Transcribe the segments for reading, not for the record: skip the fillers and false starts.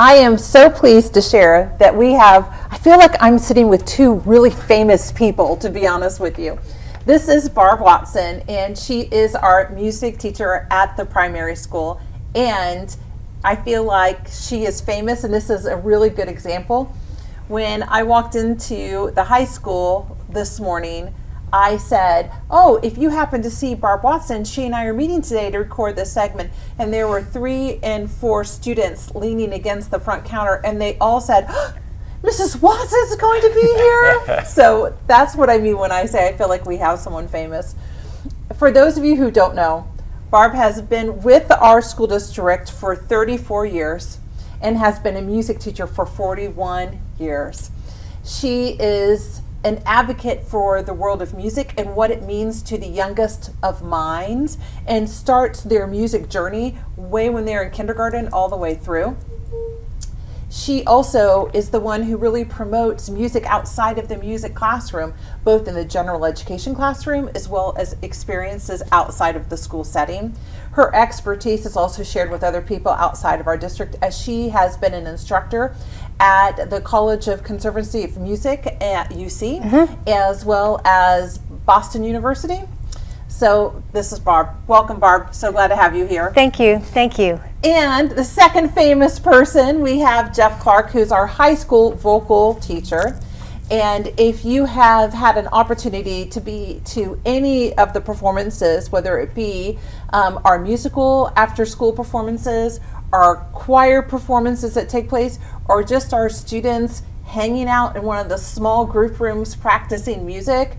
I am so pleased to share that I feel like I'm sitting with two really famous people, to be honest with you. This is Barb Watson, and she is our music teacher at the primary school. And I feel like she is famous, and this is a really good example. When I walked into the high school this morning, I said, oh, if you happen to see Barb Watson, she and I are meeting today to record this segment. And there were 3 and 4 students leaning against the front counter, and they all said, oh, Mrs. Watson is going to be here. So that's what I mean when I say I feel like we have someone famous. For those of you who don't know, Barb has been with our school district for 34 years and has been a music teacher for 41 years. She is an advocate for the world of music and what it means to the youngest of minds, and starts their music journey way when they're in kindergarten all the way through. She also is the one who really promotes music outside of the music classroom, both in the general education classroom as well as experiences outside of the school setting. Her expertise is also shared with other people outside of our district, as she has been an instructor at the College of Conservancy of Music at UC, as well as Boston University. So this is Barb. Welcome, Barb. So glad to have you here. Thank you. Thank you. And the second famous person, we have Jeff Clark, who's our high school vocal teacher. And if you have had an opportunity to be to any of the performances, whether it be our musical after-school performances, our choir performances that take place, or just our students hanging out in one of the small group rooms practicing music,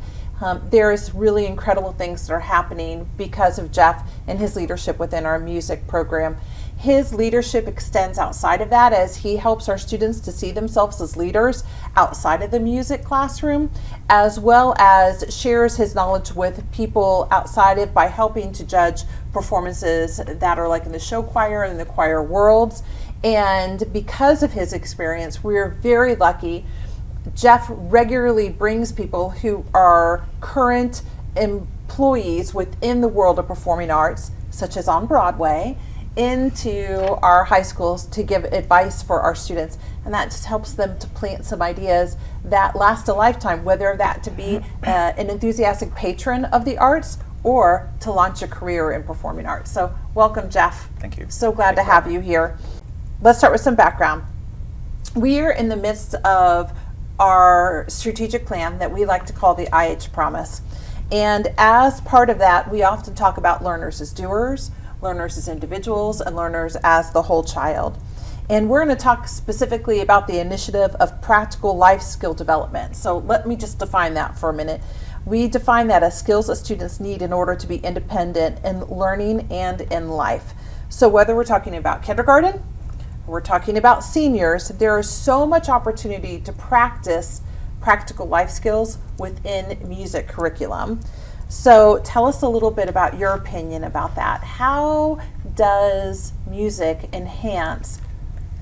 there's really incredible things that are happening because of Jeff and his leadership within our music program. His leadership extends outside of that, as he helps our students to see themselves as leaders outside of the music classroom, as well as shares his knowledge with people outside it by helping to judge performances that are like in the show choir and the choir worlds. And because of his experience, we're very lucky. Jeff regularly brings people who are current employees within the world of performing arts, such as on Broadway, into our high schools to give advice for our students. And that just helps them to plant some ideas that last a lifetime, whether that to be an enthusiastic patron of the arts or to launch a career in performing arts. So welcome, Jeff. Thank you. So glad to have you here. Let's start with some background. We are in the midst of our strategic plan that we like to call the IH Promise. And as part of that, we often talk about learners as doers, learners as individuals, and learners as the whole child. And we're going to talk specifically about the initiative of practical life skill development. So let me just define that for a minute. We define that as skills that students need in order to be independent in learning and in life. So whether we're talking about kindergarten, we're talking about seniors, there is so much opportunity to practice practical life skills within music curriculum. So tell us a little bit about your opinion about that. How does music enhance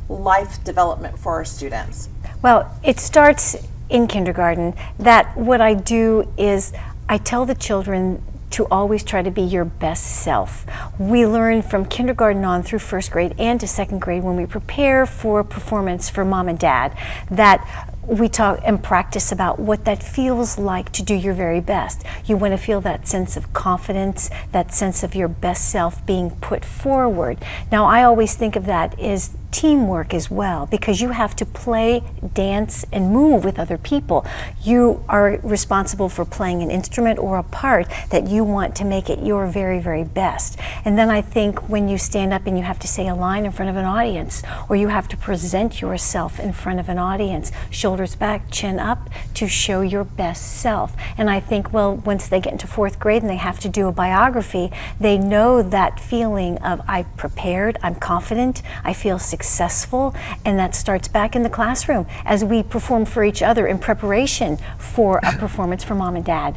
life development for our students? Well, it starts in kindergarten. That what I do is I tell the children to always try to be your best self. We learn from kindergarten on through first grade and to second grade, when we prepare for performance for mom and dad, that we talk and practice about what that feels like to do your very best. You want to feel that sense of confidence, that sense of your best self being put forward. Now, I always think of that as teamwork as well, because you have to play, dance, and move with other people. You are responsible for playing an instrument or a part that you want to make it your very, very best. And then I think when you stand up and you have to say a line in front of an audience, or you have to present yourself in front of an audience, shoulders back, chin up, to show your best self. And I think, well, once they get into fourth grade and they have to do a biography, they know that feeling of I prepared, I'm confident, I feel successful, and that starts back in the classroom as we perform for each other in preparation for a performance for mom and dad.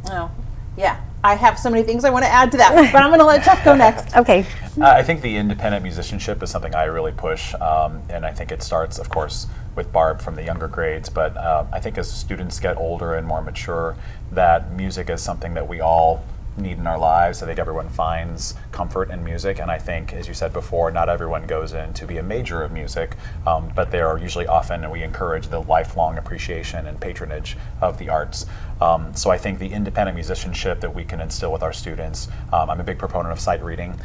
Oh, yeah. I have so many things I want to add to that, but I'm going to let Jeff go next. Okay. I think the independent musicianship is something I really push, and I think it starts, of course, with Barb from the younger grades, but I think as students get older and more mature, that music is something that we all need in our lives. I think everyone finds comfort in music, and I think, as you said before, not everyone goes in to be a major of music, but they are usually often, and we encourage the lifelong appreciation and patronage of the arts. So I think the independent musicianship that we can instill with our students, I'm a big proponent of sight reading,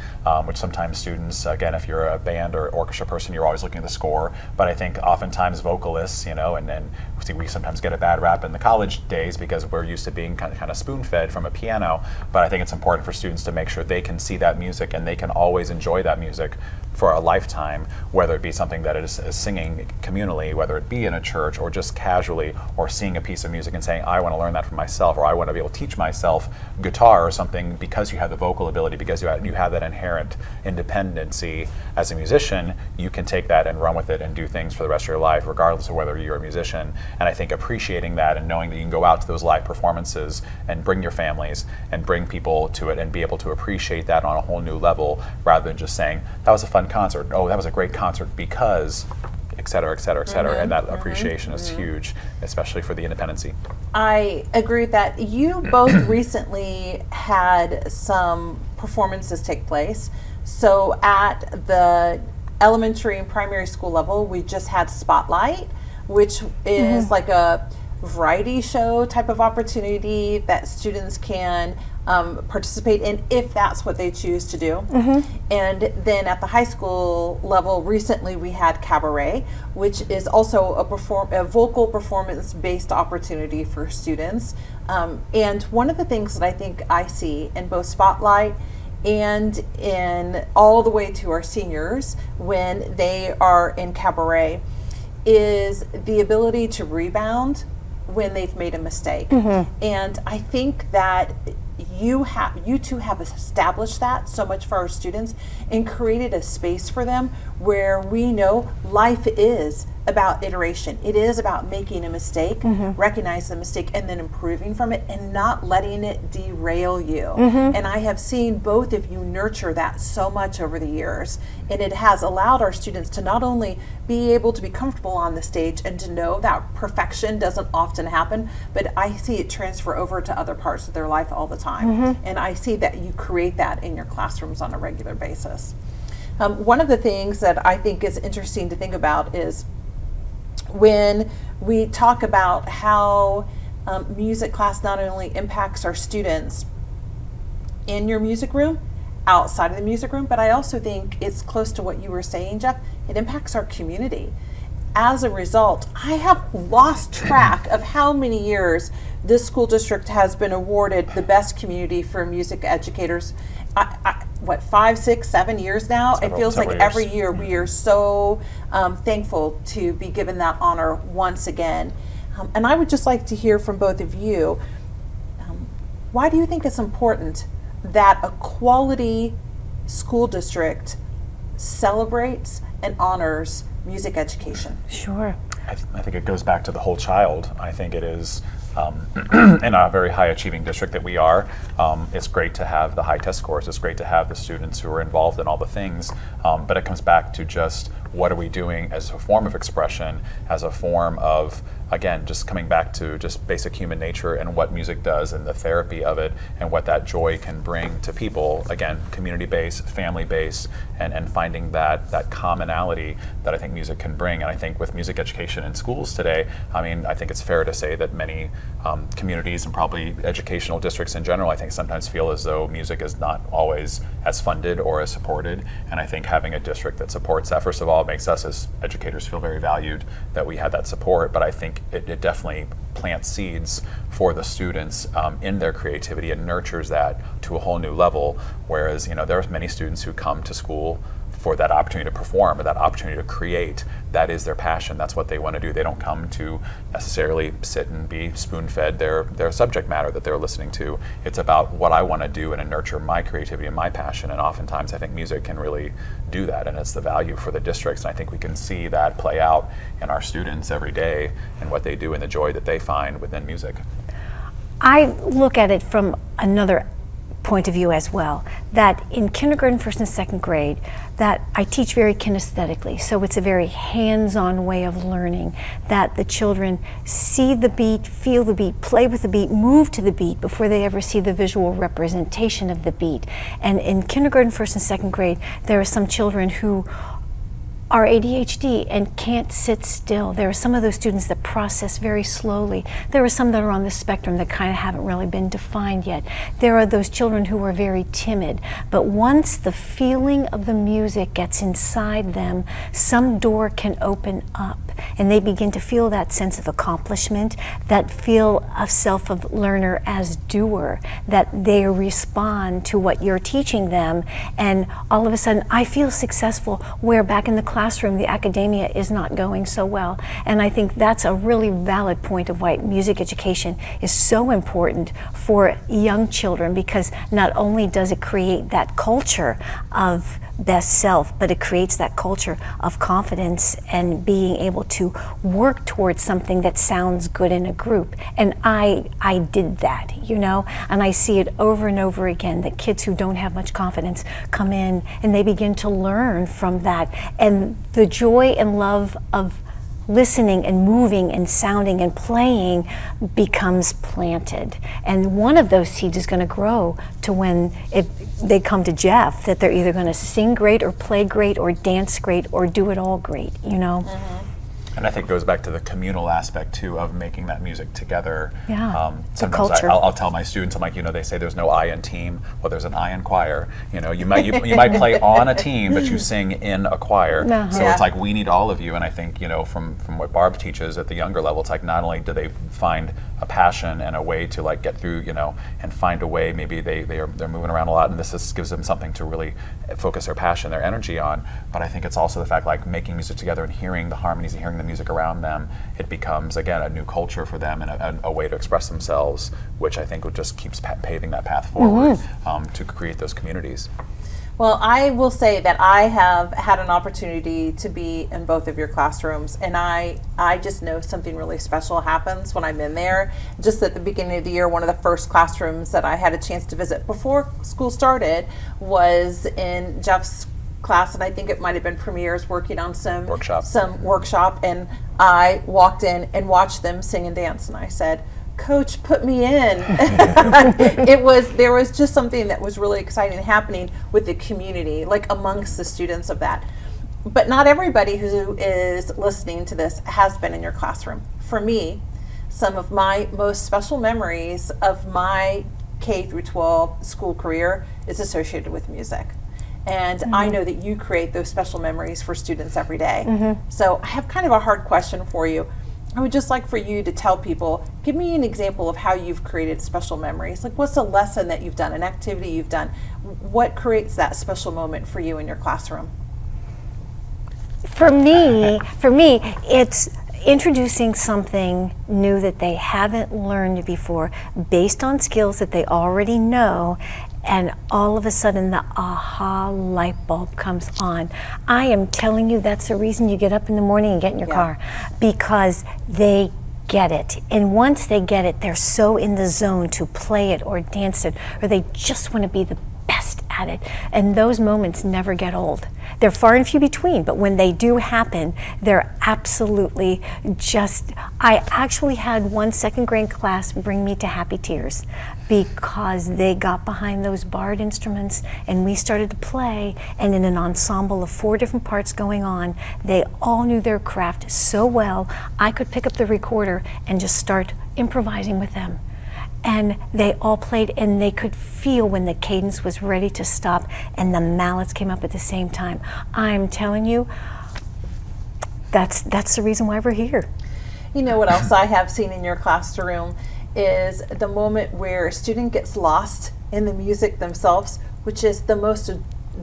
which sometimes students, again, if you're a band or orchestra person, you're always looking at the score, but I think oftentimes vocalists, and we sometimes get a bad rap in the college days because we're used to being kind of spoon-fed from a piano, but I think it's important for students to make sure they can see that music and they can always enjoy that music for a lifetime, whether it be something that is singing communally, whether it be in a church or just casually, or seeing a piece of music and saying, I want to learn that for myself, or I want to be able to teach myself guitar or something, because you have the vocal ability, because you have that inherent independency as a musician. You can take that and run with it and do things for the rest of your life, regardless of whether you're a musician. And I think appreciating that and knowing that you can go out to those live performances and bring your families and bring people to it and be able to appreciate that on a whole new level, rather than just saying, that was a fun concert, oh, that was a great concert because, et cetera, et cetera, et cetera. And that appreciation is huge, especially for the independency. I agree with that. You both recently had some performances take place. So at the elementary and primary school level, we just had Spotlight, which is like a variety show type of opportunity that students can participate in if that's what they choose to do. And then at the high school level, recently we had Cabaret, which is also a vocal performance based opportunity for students. And one of the things that I think I see in both Spotlight and in all the way to our seniors when they are in Cabaret is the ability to rebound when they've made a mistake. And I think that you two have established that so much for our students and created a space for them where we know life is about iteration. It is about making a mistake, recognize the mistake, and then improving from it and not letting it derail you. And I have seen both of you nurture that so much over the years. And it has allowed our students to not only be able to be comfortable on the stage and to know that perfection doesn't often happen, but I see it transfer over to other parts of their life all the time. And I see that you create that in your classrooms on a regular basis. One of the things that I think is interesting to think about is when we talk about how music class not only impacts our students in your music room, outside of the music room, but I also think it's close to what you were saying, Jeff. It impacts our community. As a result, I have lost track of how many years this school district has been awarded the best community for music educators. What, 5, 6, 7 years now? It feels like every year we are so thankful to be given that honor once again. And I would just like to hear from both of you, why do you think it's important that a quality school district celebrates and honors music education? Sure. I think it goes back to the whole child. I think it is, in a very high achieving district that we are, it's great to have the high test scores. It's great to have the students who are involved in all the things, but it comes back to just what are we doing as a form of expression, as a form of, again, just coming back to just basic human nature and what music does and the therapy of it and what that joy can bring to people. Again, community-based, family-based, and finding that commonality that I think music can bring. And I think with music education in schools today, I think it's fair to say that many communities and probably educational districts in general, I think sometimes feel as though music is not always as funded or as supported. And I think having a district that supports that, first of all, makes us as educators feel very valued that we had that support, but I think it definitely plants seeds for the students in their creativity and nurtures that to a whole new level. Whereas, there are many students who come to school for that opportunity to perform or that opportunity to create. That is their passion. That's what they want to do. They don't come to necessarily sit and be spoon-fed their subject matter that they're listening to. It's about what I want to do and nurture my creativity and my passion. And oftentimes I think music can really do that, and it's the value for the districts. And I think we can see that play out in our students every day and what they do and the joy that they find within music. I look at it from another point of view as well, that in kindergarten, first and second grade, that I teach very kinesthetically, so it's a very hands-on way of learning, that the children see the beat, feel the beat, play with the beat, move to the beat before they ever see the visual representation of the beat. And in kindergarten, first and second grade, there are some children who are ADHD and can't sit still. There are some of those students that process very slowly. There are some that are on the spectrum that kind of haven't really been defined yet. There are those children who are very timid. But once the feeling of the music gets inside them, some door can open up and they begin to feel that sense of accomplishment, that feel of self of learner as doer, that they respond to what you're teaching them, and all of a sudden I feel successful, where back in the classroom the academia is not going so well. And I think that's a really valid point of why music education is so important for young children, because not only does it create that culture of best self, but it creates that culture of confidence and being able to work towards something that sounds good in a group. And I did that, you know, and I see it over and over again, that kids who don't have much confidence come in and they begin to learn from that, and the joy and love of listening and moving and sounding and playing becomes planted. And one of those seeds is going to grow to when they come to Jeff, that they're either going to sing great or play great or dance great or do it all great, you know? Mm-hmm. And I think it goes back to the communal aspect too of making that music together. Yeah, Sometimes culture. I'll tell my students, I'm like, you know, they say there's no I in team. Well, there's an I in choir. You know, you might play on a team, but you sing in a choir. Uh-huh. So Yeah. it's like we need all of you. And I think, you know, from what Barb teaches at the younger level, it's like not only do they find a passion and a way to like get through, you know, and find a way. Maybe they're moving around a lot, and this gives them something to really focus their passion, their energy on. But I think it's also the fact like making music together and hearing the harmonies and hearing the music around them. It becomes again a new culture for them and a way to express themselves, which I think would just keeps paving that path forward to create those communities. Well, I will say that I have had an opportunity to be in both of your classrooms, and I just know something really special happens when I'm in there. Just at the beginning of the year, one of the first classrooms that I had a chance to visit before school started was in Jeff's class, and I think it might have been Premier's working on some workshop, and I walked in and watched them sing and dance, and I said, Coach, put me in. There was just something that was really exciting happening with the community, like amongst the students of that. But not everybody who is listening to this has been in your classroom. For me, some of my most special memories of my K through 12 school career is associated with music. And I know that you create those special memories for students every day. So I have kind of a hard question for you. I would just like for you to tell people, give me an example of how you've created special memories. Like, what's a lesson that you've done, an activity you've done? What creates that special moment for you in your classroom? For me, it's introducing something new that they haven't learned before, based on skills that they already know, and all of a sudden the aha light bulb comes on. I am telling you, that's the reason you get up in the morning and get in your car, because they get it. And once they get it, they're so in the zone to play it or dance it, or they just want to be the best at it. And those moments never get old. They're far and few between, but when they do happen, they're absolutely just, I actually had one second grade class bring me to happy tears, because they got behind those barred instruments and we started to play, and in an ensemble of 4 different parts going on, they all knew their craft so well, I could pick up the recorder and just start improvising with them. And they all played, and they could feel when the cadence was ready to stop and the mallets came up at the same time. I'm telling you, that's the reason why we're here. You know what else I have seen in your classroom is the moment where a student gets lost in the music themselves, which is the most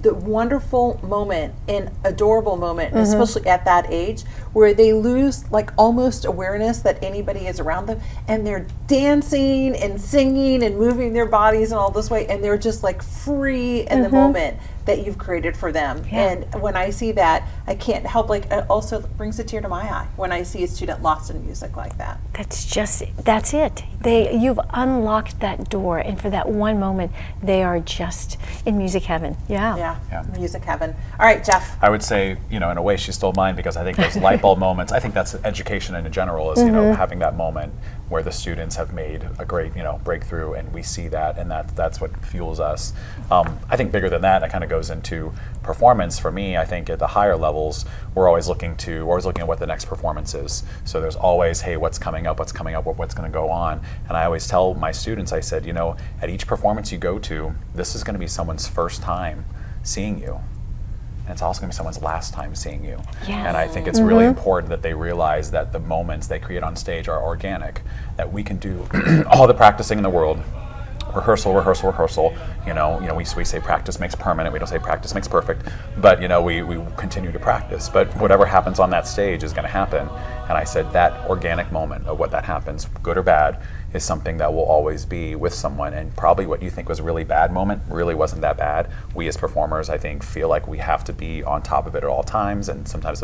the wonderful moment and adorable moment, especially at that age, where they lose like almost awareness that anybody is around them, and they're dancing and singing and moving their bodies in all this way, and they're just like free in the moment that you've created for them. Yeah. And when I see that, I can't help, like, it also brings a tear to my eye when I see a student lost in music like that. That's it. You've unlocked that door, and for that one moment, they are just in music heaven. Yeah, Yeah. music heaven. All right, Jeff. I would say, in a way, she stole mine, because I think those light bulb moments, I think that's education in general, is, having that moment where the students have made a great, breakthrough, and we see that, and that's what fuels us. I think bigger than that, it kind of goes into performance. For me, I think at the higher levels, we're always looking at what the next performance is. So there's always, hey, what's coming up, what's going to go on. And I always tell my students, I said, at each performance you go to, this is going to be someone's first time seeing you. And it's also going to be someone's last time seeing you. Yes. And I think it's really important that they realize that the moments they create on stage are organic, that we can do all the practicing in the world, rehearsal. We say practice makes permanent. We don't say practice makes perfect, but we continue to practice. But whatever happens on that stage is going to happen. And I said that organic moment of what that happens, good or bad, is something that will always be with someone. And probably what you think was a really bad moment really wasn't that bad. We as performers, I think, feel like we have to be on top of it at all times. And sometimes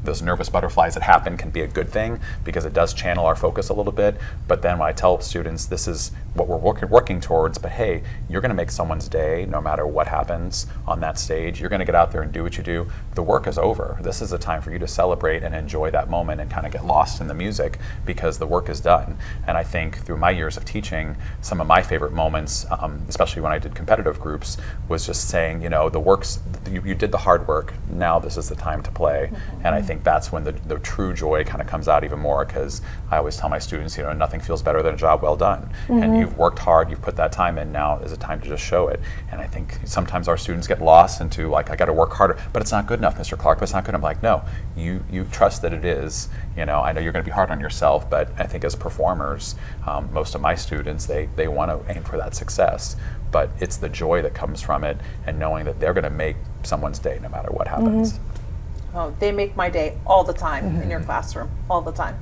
those nervous butterflies that happen can be a good thing, because it does channel our focus a little bit. But then when I tell students, this is what we're working towards, but hey, you're going to make someone's day no matter what happens on that stage. You're going to get out there and do what you do. The work is over. This is a time for you to celebrate and enjoy that moment and kind of get lost in the music, because the work is done. And I think through my years of teaching, some of my favorite moments, especially when I did competitive groups, was just saying, the work's, you did the hard work, now this is the time to play. And I think that's when the true joy kind of comes out even more, because I always tell my students, nothing feels better than a job well done. And you've worked hard, you've put that time in, now is a time to just show it. And I think sometimes our students get lost into, like, I got to work harder, but it's not good enough, Mr. Clark, but it's not good enough. I'm like, no, you trust that it is. I know you're going to be hard on yourself, but I think as performers, most of my students, they want to aim for that success, but it's the joy that comes from it, and knowing that they're going to make someone's day no matter what happens. Oh, they make my day all the time in your classroom, all the time.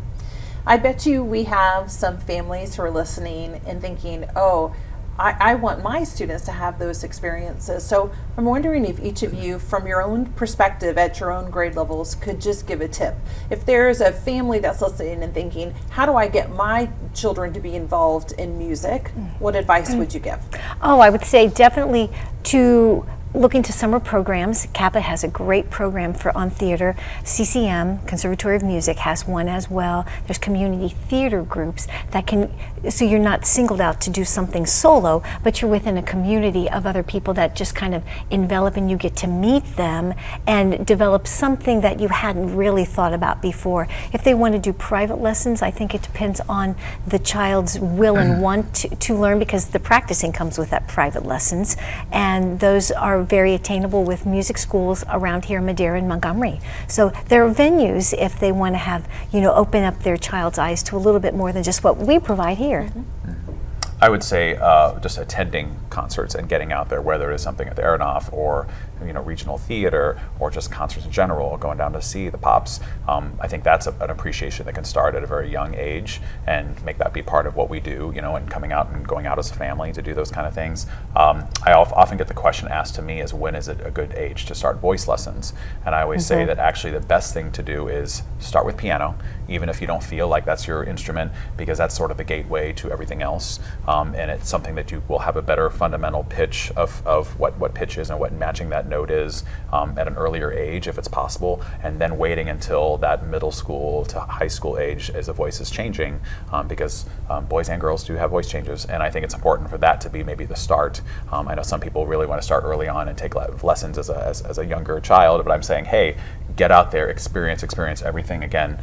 I bet you we have some families who are listening and thinking, oh, I want my students to have those experiences. So I'm wondering if each of you, from your own perspective at your own grade levels, could just give a tip. If there's a family that's listening and thinking, how do I get my children to be involved in music? What advice would you give? Oh, I would say definitely to look into summer programs. Kappa has a great program on theater. CCM, Conservatory of Music, has one as well. There's community theater groups that so you're not singled out to do something solo, but you're within a community of other people that just kind of envelop, and you get to meet them and develop something that you hadn't really thought about before. If they want to do private lessons, I think it depends on the child's will and want to learn, because the practicing comes with that private lessons, and those are very attainable with music schools around here in Madera and Montgomery. So there are venues if they want to have, open up their child's eyes to a little bit more than just what we provide here. I would say just attending concerts and getting out there, whether it is something at the Aronoff or regional theater, or just concerts in general, going down to see the Pops. I think that's an appreciation that can start at a very young age and make that be part of what we do, and coming out and going out as a family to do those kind of things. I often get the question asked to me is, when is it a good age to start voice lessons? And I always say that actually the best thing to do is start with piano, even if you don't feel like that's your instrument, because that's sort of the gateway to everything else. And it's something that you will have a better fundamental pitch of what pitch is and what matching that note is at an earlier age, if it's possible, and then waiting until that middle school to high school age as the voice is changing, because boys and girls do have voice changes, and I think it's important for that to be maybe the start. I know some people really want to start early on and take lessons as a younger child, but I'm saying, hey, get out there, experience everything. Again,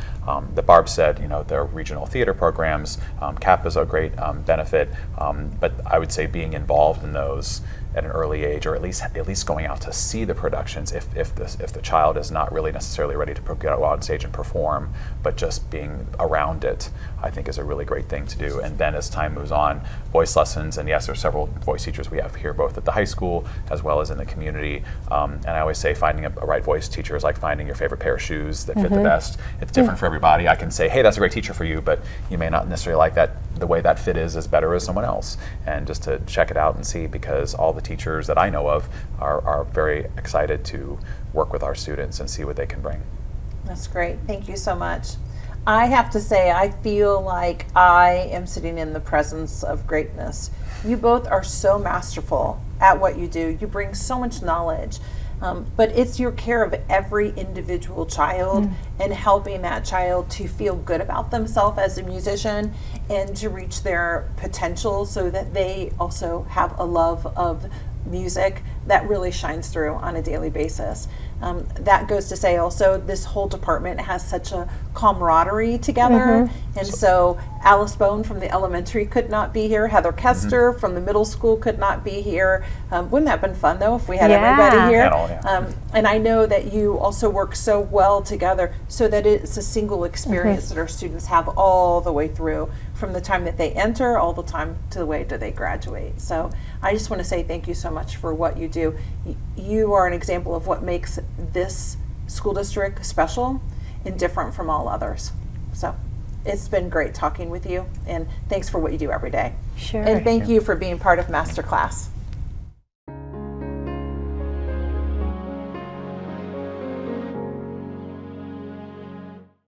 that Barb said, there are regional theater programs. CAP is a great benefit, but I would say being involved in those at an early age, or at least going out to see the productions if the child is not really necessarily ready to go on stage and perform, but just being around it, I think is a really great thing to do. And then as time moves on, voice lessons, and yes, there's several voice teachers we have here, both at the high school as well as in the community. And I always say finding a right voice teacher is like finding your favorite pair of shoes that fit the best. It's different for everybody. I can say, hey, that's a great teacher for you, but you may not necessarily like that. The way that fit is better as someone else. And just to check it out and see, because all the teachers that I know of are very excited to work with our students and see what they can bring. That's great. Thank you so much. I have to say, I feel like I am sitting in the presence of greatness. You both are so masterful at what you do. You bring so much knowledge. But it's your care of every individual child and helping that child to feel good about themselves as a musician and to reach their potential so that they also have a love of music that really shines through on a daily basis. That goes to say also this whole department has such a camaraderie together. And so Alice Bone from the elementary could not be here. Heather Kester from the middle school could not be here. Wouldn't that have been fun though if we had everybody here? And I know that you also work so well together so that it's a single experience that our students have all the way through, from the time that they enter all the time to the way that they graduate. So I just want to say thank you so much for what you do. You are an example of what makes this school district special and different from all others. So it's been great talking with you, and thanks for what you do every day. Sure. And thank you for being part of Masterclass.